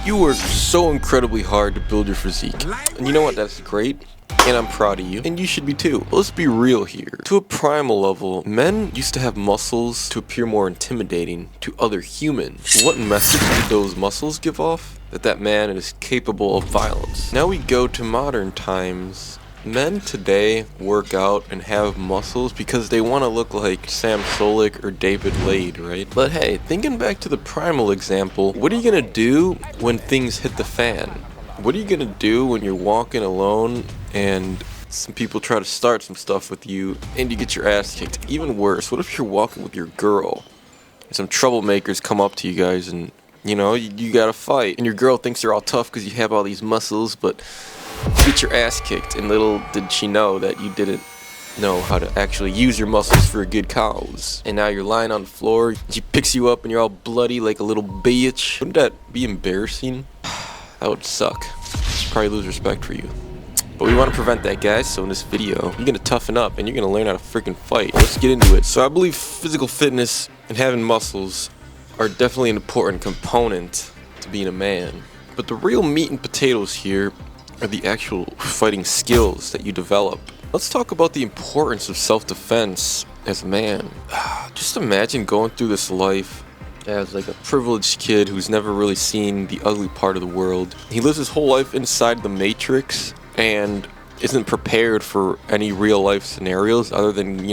You work so incredibly hard to build your physique. And you know what? That's great. And I'm proud of you. And you should be too. But let's be real here. To a primal level, men used to have muscles to appear more intimidating to other humans. What message did those muscles give off? That man is capable of violence. Now we go to modern times. Men today work out and have muscles because they want to look like Sam Solik or David Lade, right? But hey, thinking back to the primal example, what are you gonna do when things hit the fan? What are you gonna do when you're walking alone and some people try to start some stuff with you and you get your ass kicked? Even worse, what if you're walking with your girl and some troublemakers come up to you guys and you gotta fight, and your girl thinks you're all tough because you have all these muscles, but you get your ass kicked, and little did she know that you didn't know how to actually use your muscles for a good cause. And now you're lying on the floor, she picks you up and you're all bloody like a little bitch. Wouldn't that be embarrassing? That would suck. She'd probably lose respect for you. But we want to prevent that, guys, so in this video, you're gonna toughen up and you're gonna learn how to freaking fight. Let's get into it. So I believe physical fitness and having muscles are definitely an important component to being a man. But the real meat and potatoes here are the actual fighting skills that you develop. Let's talk about the importance of self-defense as a man. Just imagine going through this life as like a privileged kid who's never really seen the ugly part of the world. He lives his whole life inside the matrix and isn't prepared for any real life scenarios other than,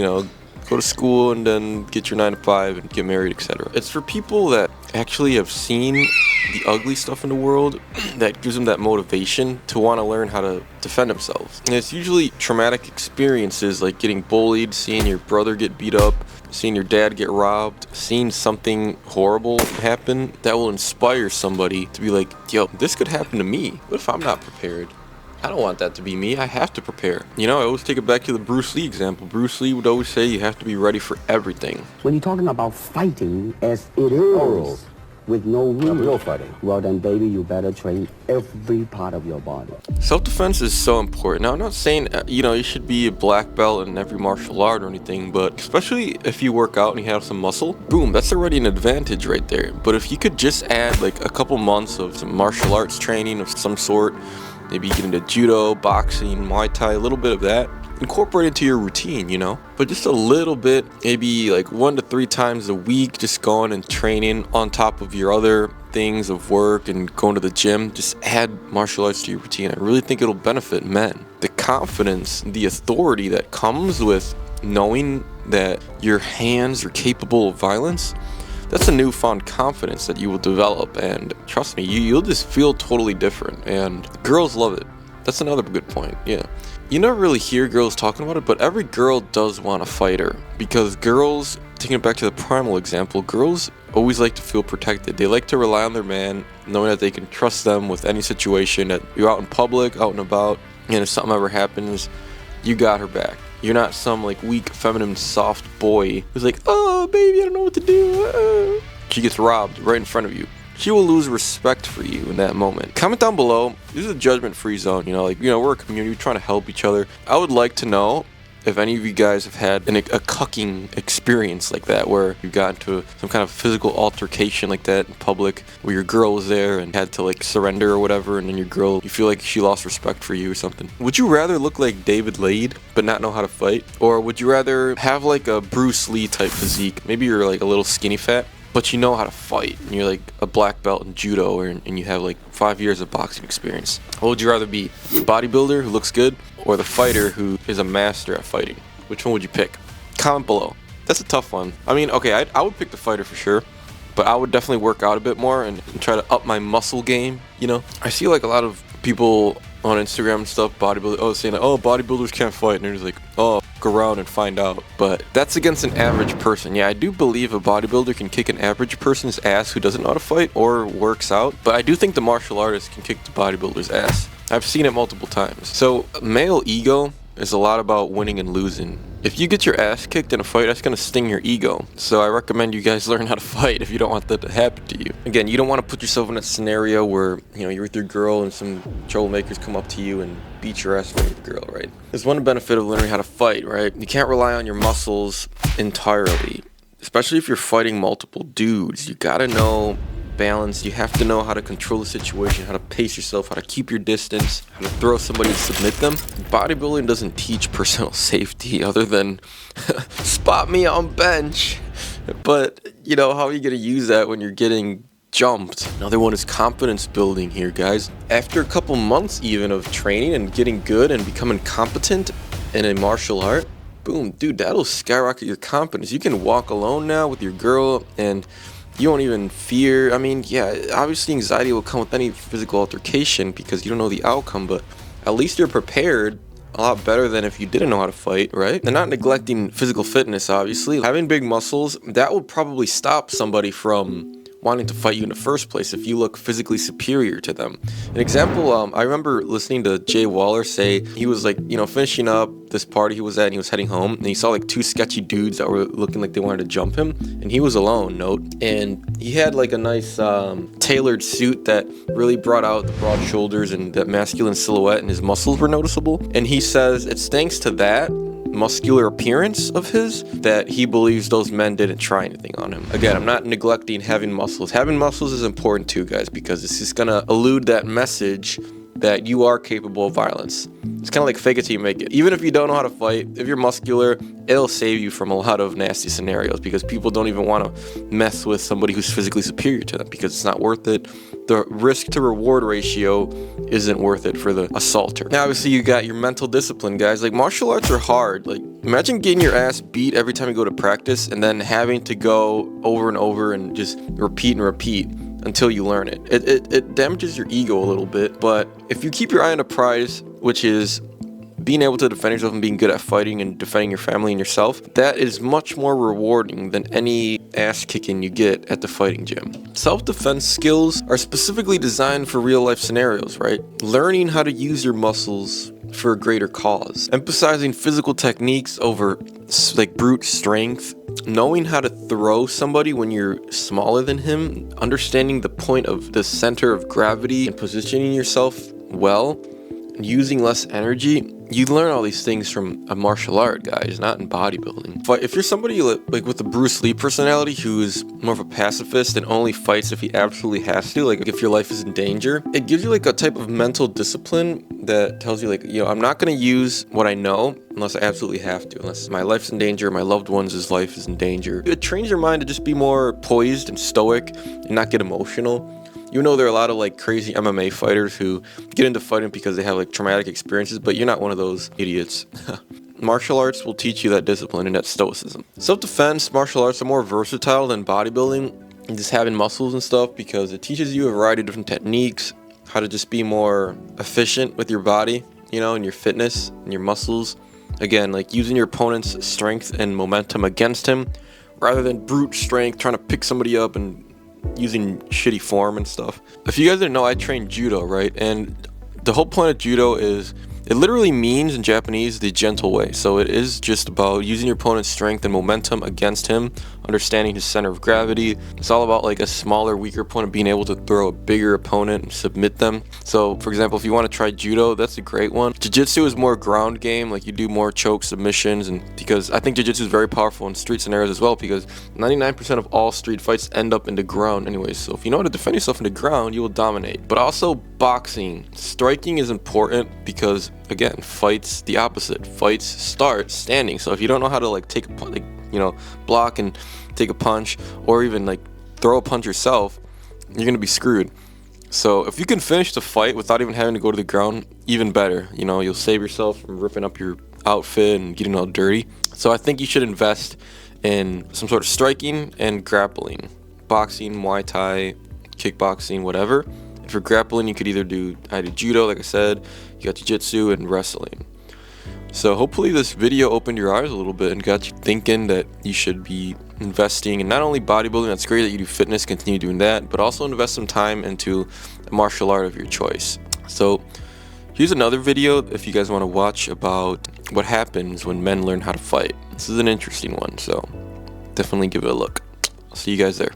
go to school and then get your 9 to 5 and get married, etc. It's for people that actually have seen the ugly stuff in the world that gives them that motivation to want to learn how to defend themselves. And it's usually traumatic experiences like getting bullied, seeing your brother get beat up, seeing your dad get robbed, seeing something horrible happen that will inspire somebody to be like, yo, this could happen to me. What if I'm not prepared? I don't want that to be me. I have to prepare. I always take it back to the Bruce Lee example. Bruce Lee would always say you have to be ready for everything. When you're talking about fighting as it is, with no rules, real fighting, well then, baby, you better train every part of your body. Self-defense is so important. Now, I'm not saying, you should be a black belt in every martial art or anything, but especially if you work out and you have some muscle, boom, that's already an advantage right there. But if you could just add like a couple months of some martial arts training of some sort, maybe get into judo, boxing, Muay Thai, a little bit of that. Incorporate into your routine, But just a little bit, maybe like 1 to 3 times a week, just going and training on top of your other things of work and going to the gym. Just add martial arts to your routine. I really think it'll benefit men. The confidence, the authority that comes with knowing that your hands are capable of violence, that's a newfound confidence that you will develop, and trust me, you'll just feel totally different, and girls love it. That's another good point, yeah. You never really hear girls talking about it, but every girl does want a fighter, because girls, taking it back to the primal example, girls always like to feel protected. They like to rely on their man, knowing that they can trust them with any situation, that you're out in public, out and about, and if something ever happens, you got her back. You're not some like weak, feminine, soft boy who's like, oh, baby, I don't know what to do. She gets robbed right in front of you. She will lose respect for you in that moment. Comment down below. This is a judgment-free zone, we're a community, we're trying to help each other. I would like to know if any of you guys have had a cucking experience like that, where you got into some kind of physical altercation like that in public, where your girl was there and had to like surrender or whatever, and then your girl, you feel like she lost respect for you or something. Would you rather look like David Lade but not know how to fight? Or would you rather have like a Bruce Lee type physique? Maybe you're like a little skinny fat, but you know how to fight, and you're like a black belt in judo, and you have like 5 years of boxing experience. What would you rather be? The bodybuilder who looks good, or the fighter who is a master at fighting? Which one would you pick? Comment below. That's a tough one. I mean, okay, I would pick the fighter for sure, but I would definitely work out a bit more and try to up my muscle game, I see like a lot of people on Instagram and stuff, bodybuilders, saying like, oh, bodybuilders can't fight, and they're just like, oh, go around and find out. But that's against an average person. Yeah, I do believe a bodybuilder can kick an average person's ass who doesn't know how to fight or works out, but I do think the martial artist can kick the bodybuilder's ass. I've seen it multiple times. So male ego is a lot about winning and losing. If you get your ass kicked in a fight, that's going to sting your ego. So I recommend you guys learn how to fight if you don't want that to happen to you. Again, you don't want to put yourself in a scenario where, you're with your girl and some troublemakers come up to you and beat your ass in front of the girl, right? There's one benefit of learning how to fight, right? You can't rely on your muscles entirely, especially if you're fighting multiple dudes. You got to know balance. You have to know how to control the situation, how to pace yourself, how to keep your distance, how to throw somebody and submit them. Bodybuilding doesn't teach personal safety other than spot me on bench. But, you know, how are you going to use that when you're getting jumped? Another one is confidence building here, guys. After a couple months even of training and getting good and becoming competent in a martial art, boom, dude, that'll skyrocket your confidence. You can walk alone now with your girl and you won't even fear. I mean, yeah, obviously anxiety will come with any physical altercation because you don't know the outcome, but at least you're prepared a lot better than if you didn't know how to fight, right? And not neglecting physical fitness, obviously. Having big muscles, that will probably stop somebody from wanting to fight you in the first place if you look physically superior to them. An example, I remember listening to Jay Waller say he was like, you know, finishing up this party he was at and he was heading home and he saw like two sketchy dudes that were looking like they wanted to jump him, and he was alone, note, and he had like a nice tailored suit that really brought out the broad shoulders and that masculine silhouette, and his muscles were noticeable. And he says it's thanks to that muscular appearance of his that he believes those men didn't try anything on him. Again, I'm not neglecting having muscles. Having muscles is important too, guys, because it's just gonna elude that message that you are capable of violence. It's kind of like fake it till you make it. Even if you don't know how to fight, if you're muscular, it'll save you from a lot of nasty scenarios because people don't even want to mess with somebody who's physically superior to them because it's not worth it. The risk to reward ratio isn't worth it for the assaulter. Now, obviously, you got your mental discipline, guys. Like, martial arts are hard. Like, imagine getting your ass beat every time you go to practice and then having to go over and over and just repeat and repeat until you learn it. It damages your ego a little bit, but if you keep your eye on the prize, which is being able to defend yourself and being good at fighting and defending your family and yourself, that is much more rewarding than any ass kicking you get at the fighting gym. Self-defense skills are specifically designed for real-life scenarios, right? Learning how to use your muscles for a greater cause. Emphasizing physical techniques over like brute strength. Knowing how to throw somebody when you're smaller than him. Understanding the point of the center of gravity and positioning yourself well. Using less energy. You learn all these things from a martial art, guys, not in bodybuilding. But if you're somebody like with a Bruce Lee personality who's more of a pacifist and only fights if he absolutely has to, like if your life is in danger, it gives you like a type of mental discipline that tells you like, you know, I'm not going to use what I know unless I absolutely have to, unless my life's in danger, my loved one's life is in danger. It trains your mind to just be more poised and stoic and not get emotional. You know, there are a lot of like crazy MMA fighters who get into fighting because they have like traumatic experiences, but you're not one of those idiots. Martial arts will teach you that discipline and that stoicism. Self-defense, martial arts are more versatile than bodybuilding and just having muscles and stuff because it teaches you a variety of different techniques, how to just be more efficient with your body, you know, and your fitness and your muscles. Again, like using your opponent's strength and momentum against him rather than brute strength, trying to pick somebody up and using shitty form and stuff. If you guys didn't know, I train judo, right? And the whole point of judo is it literally means in Japanese the gentle way. So it is just about using your opponent's strength and momentum against him, understanding his center of gravity. It's all about like a smaller, weaker opponent being able to throw a bigger opponent and submit them. So for example, if you want to try judo, that's a great one. Jiu-jitsu is more ground game, like you do more choke submissions, and because I think jiu-jitsu is very powerful in street scenarios as well, because 99% of all street fights end up in the ground anyways. So if you know how to defend yourself in the ground, you will dominate. But also boxing, striking is important because again, fights the opposite. Fights start standing. So if you don't know how to like take a like, you know, block and take a punch or even like throw a punch yourself, you're gonna be screwed. So if you can finish the fight without even having to go to the ground, even better. You know, you'll save yourself from ripping up your outfit and getting all dirty. So I think you should invest in some sort of striking and grappling. Boxing, Muay Thai, kickboxing, whatever. For grappling, you could either do judo, like I said, you got jiu-jitsu and wrestling. So hopefully this video opened your eyes a little bit and got you thinking that you should be investing in not only bodybuilding, that's great that you do fitness, continue doing that, but also invest some time into a martial art of your choice. So here's another video if you guys want to watch about what happens when men learn how to fight. This is an interesting one, so definitely give it a look. I'll see you guys there.